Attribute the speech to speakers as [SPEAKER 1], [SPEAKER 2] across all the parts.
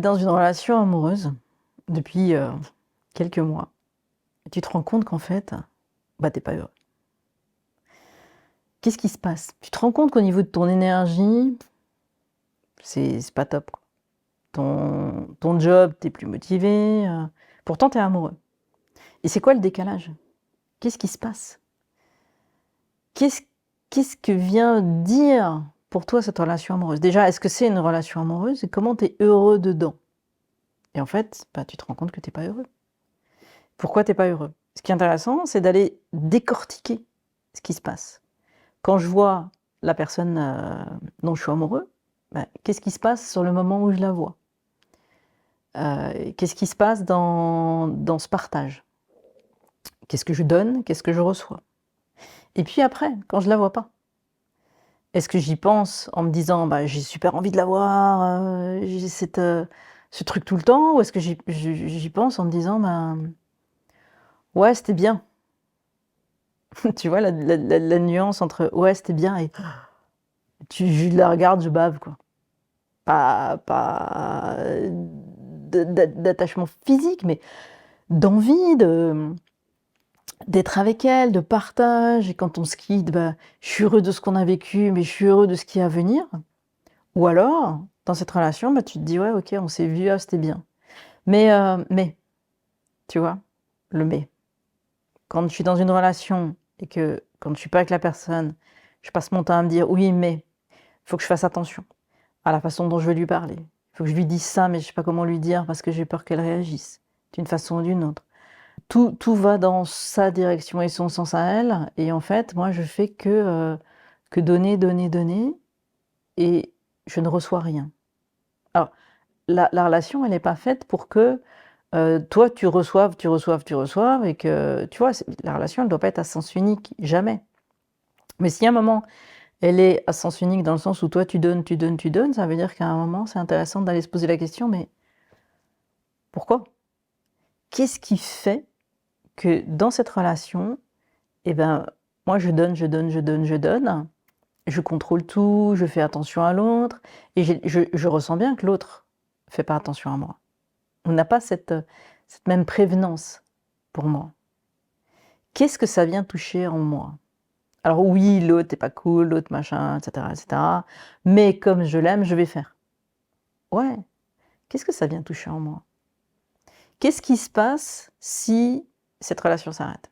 [SPEAKER 1] dans une relation amoureuse depuis quelques mois, tu te rends compte qu'en fait, bah, t'es pas heureux. Qu'est-ce qui se passe? Tu te rends compte qu'au niveau de ton énergie, c'est pas top, quoi. Ton job, t'es plus motivé, pourtant t'es amoureux. Et c'est quoi le décalage? Qu'est-ce qui se passe? Qu'est-ce qu'est-ce que vient dire pour toi cette relation amoureuse? Déjà, est-ce que c'est une relation amoureuse et comment t'es heureux dedans? Et en fait, bah, tu te rends compte que t'es pas heureux. Pourquoi t'es pas heureux? Ce qui est intéressant, c'est d'aller décortiquer ce qui se passe. Quand je vois la personne dont je suis amoureux, bah, qu'est-ce qui se passe sur le moment où je la vois? Qu'est-ce qui se passe dans ce partage? Qu'est-ce que je donne? Qu'est-ce que je reçois? Et puis après, quand je la vois pas, est-ce que j'y pense en me disant bah, j'ai super envie de la voir, j'ai ce truc tout le temps, ou est-ce que j'y pense en me disant bah, ouais, c'était bien. Tu vois la nuance entre ouais, c'était bien et je la regarde, je bave, quoi. Pas d'attachement physique, mais d'envie d'être avec elle, de partage. Et quand on se quitte, bah, je suis heureux de ce qu'on a vécu, mais je suis heureux de ce qui est à venir. Ou alors, dans cette relation, bah, tu te dis ouais, ok, on s'est vu, ah, c'était bien. Mais, tu vois, le mais. Quand je suis dans une relation et que quand je suis pas avec la personne, je passe mon temps à me dire oui, mais il faut que je fasse attention à la façon dont je vais lui parler. Il faut que je lui dise ça, mais je sais pas comment lui dire parce que j'ai peur qu'elle réagisse d'une façon ou d'une autre. Tout va dans sa direction et son sens à elle, et en fait, moi, je fais que donner, donner, donner, et je ne reçois rien. Alors, la relation, elle n'est pas faite pour que toi, tu reçoives, tu reçoives, tu reçoives, et que, tu vois, la relation, elle ne doit pas être à sens unique, jamais. Mais si à un moment, elle est à sens unique dans le sens où toi, tu donnes, tu donnes, tu donnes, ça veut dire qu'à un moment, c'est intéressant d'aller se poser la question, mais pourquoi? Qu'est-ce qui fait que dans cette relation, eh ben, moi, je donne, je donne, je donne, je donne, je contrôle tout, je fais attention à l'autre, et je ressens bien que l'autre fait pas attention à moi. On n'a pas cette même prévenance pour moi. Qu'est-ce que ça vient toucher en moi? Alors oui, l'autre est pas cool, l'autre machin, et cetera, mais comme je l'aime, je vais faire. Ouais, qu'est-ce que ça vient toucher en moi? Qu'est-ce qui se passe si cette relation s'arrête?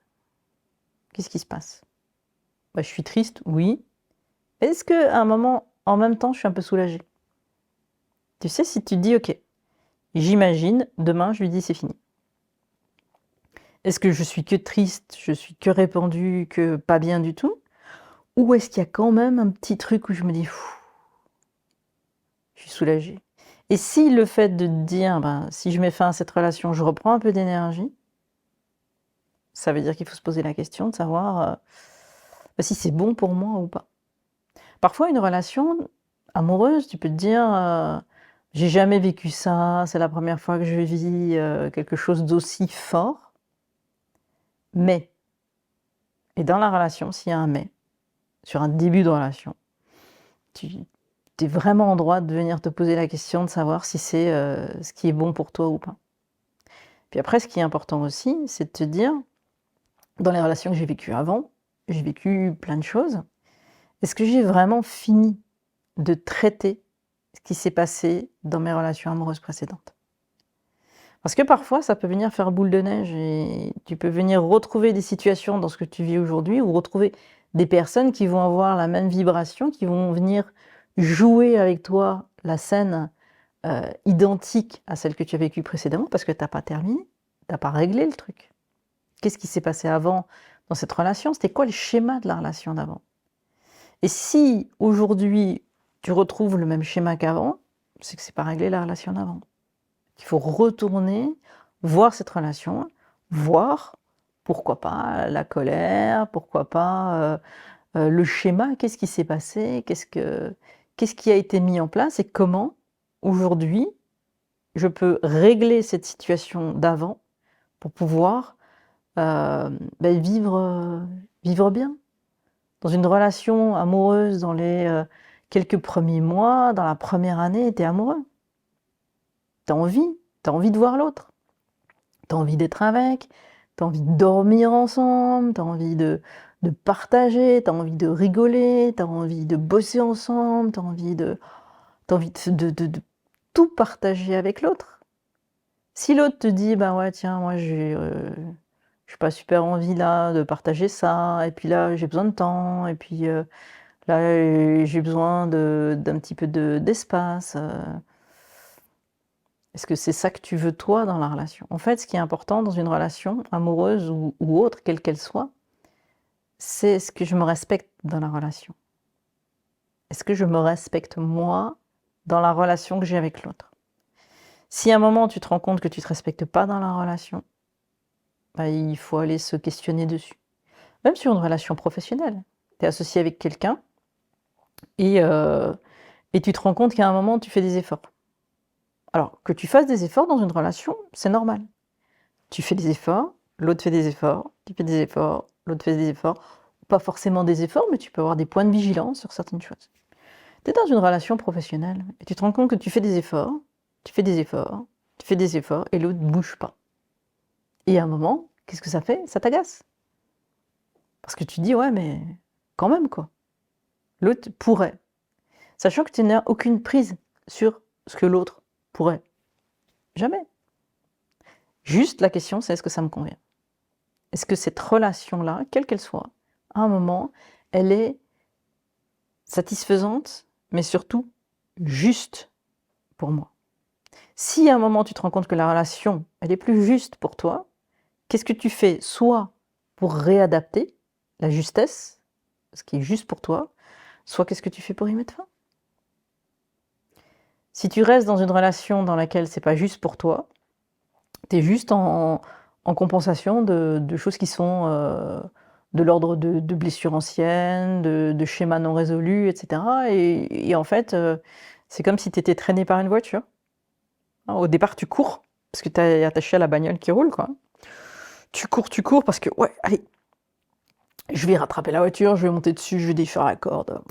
[SPEAKER 1] Qu'est-ce qui se passe? Bah, je suis triste, oui. Est-ce qu'à un moment, en même temps, je suis un peu soulagée? Tu sais, si tu te dis: «OK, j'imagine, demain, je lui dis: "C'est fini"». Est-ce que je suis que triste, je suis que répandue, que pas bien du tout? Ou est-ce qu'il y a quand même un petit truc où je me dis: «Je suis soulagée»? Et si le fait de te dire: «Ben, si je mets fin à cette relation, je reprends un peu d'énergie», ça veut dire qu'il faut se poser la question de savoir, bah, si c'est bon pour moi ou pas. Parfois, une relation amoureuse, tu peux te dire, «J'ai jamais vécu ça, c'est la première fois que je vis, quelque chose d'aussi fort». Mais, et dans la relation, s'il y a un mais, sur un début de relation, tu es vraiment en droit de venir te poser la question de savoir si c'est, ce qui est bon pour toi ou pas. Puis après, ce qui est important aussi, c'est de te dire, dans les relations que j'ai vécues avant, j'ai vécu plein de choses. Est-ce que j'ai vraiment fini de traiter ce qui s'est passé dans mes relations amoureuses précédentes? Parce que parfois, ça peut venir faire boule de neige et tu peux venir retrouver des situations dans ce que tu vis aujourd'hui, ou retrouver des personnes qui vont avoir la même vibration, qui vont venir jouer avec toi la scène identique à celle que tu as vécue précédemment, parce que tu n'as pas terminé, tu n'as pas réglé le truc. Qu'est-ce qui s'est passé avant dans cette relation? C'était quoi le schéma de la relation d'avant? Et si aujourd'hui tu retrouves le même schéma qu'avant, c'est que c'est pas réglé la relation d'avant. Il faut retourner voir cette relation, voir, pourquoi pas, la colère, pourquoi pas, le schéma, qu'est-ce qui s'est passé? Qu'est-ce qui a été mis en place et comment, aujourd'hui, je peux régler cette situation d'avant pour pouvoir, vivre bien? Dans une relation amoureuse, dans les, quelques premiers mois, dans la première année, tu es amoureux. Tu as envie de voir l'autre. Tu as envie d'être avec, tu as envie de dormir ensemble, tu as envie de partager, tu as envie de rigoler, tu as envie de bosser ensemble, tu as envie de tout partager avec l'autre. Si l'autre te dit: «Bah, ouais, tiens, moi, j'ai pas super envie, là, de partager ça et puis là, j'ai besoin de temps et puis, là, j'ai besoin d'un petit peu d'espace», est-ce que c'est ça que tu veux toi dans la relation? En fait, ce qui est important dans une relation amoureuse ou autre, quelle qu'elle soit, c'est est-ce que je me respecte dans la relation? Est-ce que je me respecte moi dans la relation que j'ai avec l'autre? Si à un moment tu te rends compte que tu te respectes pas dans la relation, bah, il faut aller se questionner dessus. Même sur une relation professionnelle. Tu es associé avec quelqu'un et tu te rends compte qu'à un moment tu fais des efforts. Alors, que tu fasses des efforts dans une relation, c'est normal. Tu fais des efforts, l'autre fait des efforts, tu fais des efforts, l'autre fait des efforts. Pas forcément des efforts, mais tu peux avoir des points de vigilance sur certaines choses. Tu es dans une relation professionnelle et tu te rends compte que tu fais des efforts, tu fais des efforts, tu fais des efforts et l'autre ne bouge pas. Et à un moment, qu'est-ce que ça fait? Ça t'agace. Parce que tu te dis: «Ouais, mais quand même, quoi». L'autre pourrait. Sachant que tu n'as aucune prise sur ce que l'autre pourrait. Jamais. Juste la question, c'est: est-ce que ça me convient? Est-ce que cette relation-là, quelle qu'elle soit, à un moment, elle est satisfaisante, mais surtout juste pour moi? Si à un moment tu te rends compte que la relation, elle est plus juste pour toi, qu'est-ce que tu fais? Soit pour réadapter la justesse, ce qui est juste pour toi, soit qu'est-ce que tu fais pour y mettre fin? Si tu restes dans une relation dans laquelle c'est pas juste pour toi, tu es juste en compensation de choses qui sont, de l'ordre de blessures anciennes, de schémas non résolus et cetera et en fait, c'est comme si tu étais traîné par une voiture. Hein, au départ, tu cours parce que tu es attaché à la bagnole qui roule, quoi. Tu cours parce que: «Ouais, allez, je vais rattraper la voiture, je vais monter dessus, je vais défaire la corde,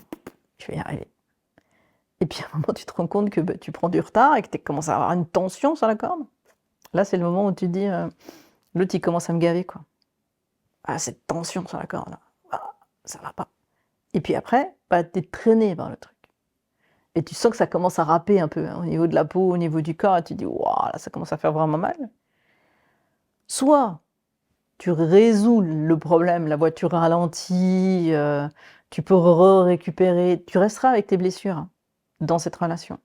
[SPEAKER 1] je vais y arriver». Et puis à un moment, tu te rends compte que, bah, tu prends du retard et que tu commences à avoir une tension sur la corde. Là, c'est le moment où tu te dis, «L'autre, il commence à me gaver, quoi. Ah, cette tension sur la corde, là, ah, ça va pas». Et puis après, bah, tu es traîné par le truc et tu sens que ça commence à râper un peu, hein, au niveau de la peau, au niveau du corps et tu te dis: «Waouh, là, ça commence à faire vraiment mal». Soit tu résous le problème, la voiture ralentit, tu peux récupérer, tu resteras avec tes blessures, hein, dans cette relation.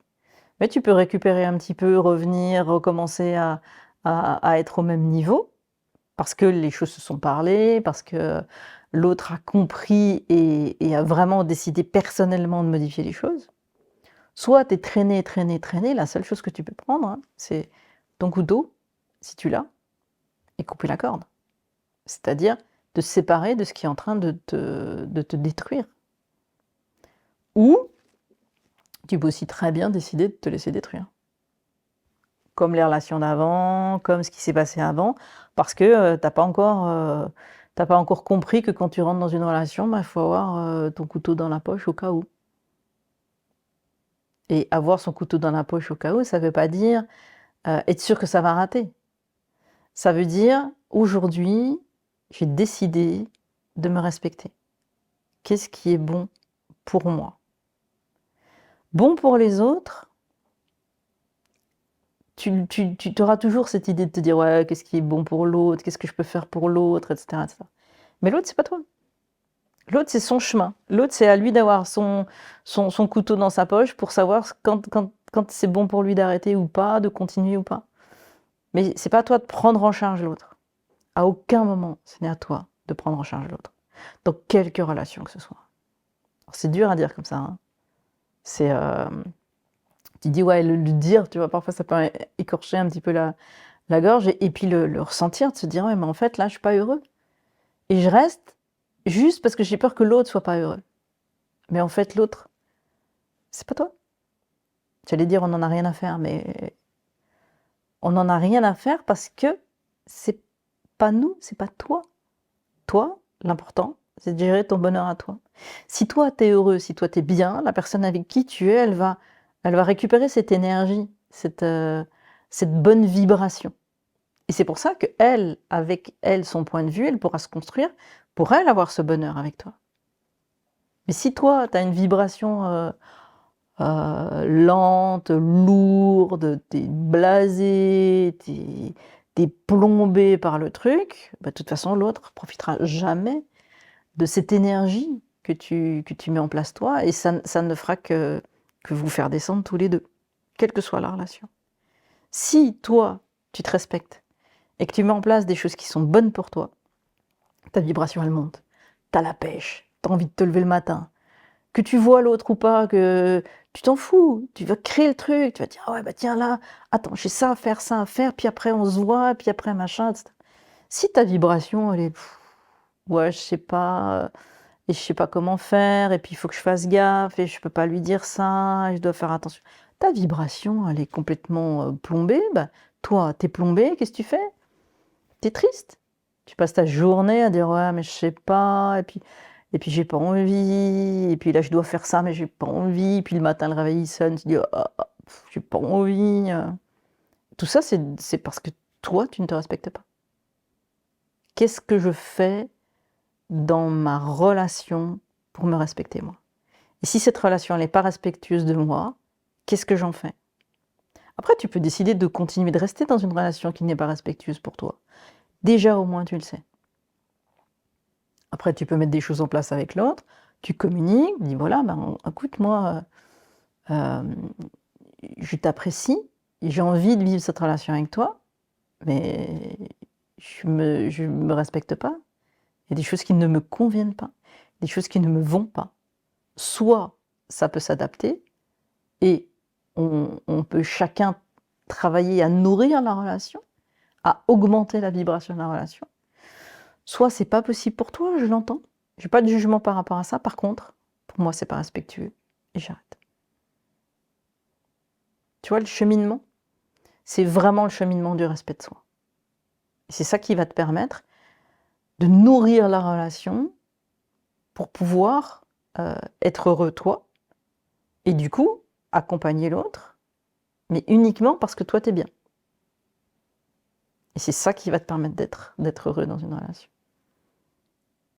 [SPEAKER 1] Mais tu peux récupérer un petit peu, revenir, recommencer à être au même niveau, parce que les choses se sont parlées, parce que l'autre a compris et a vraiment décidé personnellement de modifier les choses. Soit tu es traîné, traîné, traîné, la seule chose que tu peux prendre, hein, c'est ton couteau, si tu l'as, et couper la corde. C'est-à-dire te séparer de ce qui est en train de te détruire. Ou tu peux aussi très bien décider de te laisser détruire. Comme les relations d'avant, comme ce qui s'est passé avant, parce que, tu pas encore compris que quand tu rentres dans une relation, bah, il faut avoir, ton couteau dans la poche au cas où. Et avoir son couteau dans la poche au cas où, ça veut pas dire, être sûr que ça va rater. Ça veut dire: «Aujourd'hui, j'ai décidé de me respecter. Qu'est-ce qui est bon pour moi?» Bon pour les autres, tu auras toujours cette idée de te dire: «Ouais, qu'est-ce qui est bon pour l'autre? Qu'est-ce que je peux faire pour l'autre?» et cetera. Mais l'autre, c'est pas toi. L'autre, c'est son chemin. L'autre, c'est à lui d'avoir son couteau dans sa poche pour savoir quand c'est bon pour lui d'arrêter ou pas, de continuer ou pas. Mais c'est pas à toi de prendre en charge l'autre. À aucun moment, ce n'est à toi de prendre en charge l'autre, dans quelque relation que ce soit. Alors c'est dur à dire comme ça, hein. C'est, tu dis: «Ouais», le dire, tu vois, parfois ça peut écorcher un petit peu la gorge et puis le ressentir, de se dire: «Ouais, mais en fait, là, je suis pas heureux et je reste juste parce que j'ai peur que l'autre soit pas heureux». Mais en fait, l'autre, c'est pas toi. J'allais dire: «On en a rien à faire», mais on en a rien à faire parce que c'est pas nous, c'est pas toi. Toi, l'important, c'est de gérer ton bonheur à toi. Si toi, tu es heureux, si toi, tu es bien, la personne avec qui tu es, elle va récupérer cette énergie, cette, cette bonne vibration. Et c'est pour ça qu'elle, avec elle, son point de vue, elle pourra se construire pour elle avoir ce bonheur avec toi. Mais si toi, tu as une vibration lente, lourde, tu es blasé, tu es plombé par le truc, bah, de toute façon, l'autre profitera jamais de cette énergie que tu mets en place toi, et ça ne fera que vous faire descendre tous les deux, quelle que soit la relation. Si toi, tu te respectes et que tu mets en place des choses qui sont bonnes pour toi, ta vibration elle monte, tu as la pêche, tu as envie de te lever le matin, que tu vois l'autre ou pas, que tu t'en fous, tu vas créer le truc, tu vas dire: «Ah ouais, bah tiens là, attends, j'ai ça à faire, puis après on se voit, puis après machin», et cetera. Si ta vibration elle est: «Ouais, je sais pas, et je sais pas comment faire, et puis il faut que je fasse gaffe, et je peux pas lui dire ça, et je dois faire attention». Ta vibration, elle est complètement, plombée, bah, toi, tu es plombé, qu'est-ce que tu fais? Tu es triste. Tu passes ta journée à dire: «Ouais, mais je sais pas, et puis j'ai pas envie, et puis là je dois faire ça, mais j'ai pas envie», puis le matin le réveil il sonne, tu dis: «Ah ah, j'ai pas envie», Tout ça c'est parce que toi, tu ne te respectes pas. Qu'est-ce que je fais dans ma relation pour me respecter moi? Et si cette relation elle est pas respectueuse de moi, qu'est-ce que j'en fais? Après tu peux décider de continuer de rester dans une relation qui n'est pas respectueuse pour toi. Déjà au moins tu le sais. Après tu peux mettre des choses en place avec l'autre, tu communiques, dis: «Voilà, ben, écoute moi, je t'apprécie, j'ai envie de vivre cette relation avec toi, mais je me respecte pas. Il y a des choses qui ne me conviennent pas, des choses qui ne me vont pas». Soit ça peut s'adapter et on peut chacun travailler à nourrir la relation, à augmenter la vibration de la relation. Soit c'est pas possible pour toi, je l'entends. J'ai pas de jugement par rapport à ça. Par contre, pour moi, c'est pas respectueux et j'arrête. Tu vois le cheminement? C'est vraiment le cheminement du respect de soi. Et c'est ça qui va te permettre de nourrir la relation pour pouvoir, être heureux toi et du coup, accompagner l'autre, mais uniquement parce que toi tu es bien. Et c'est ça qui va te permettre d'être heureux dans une relation.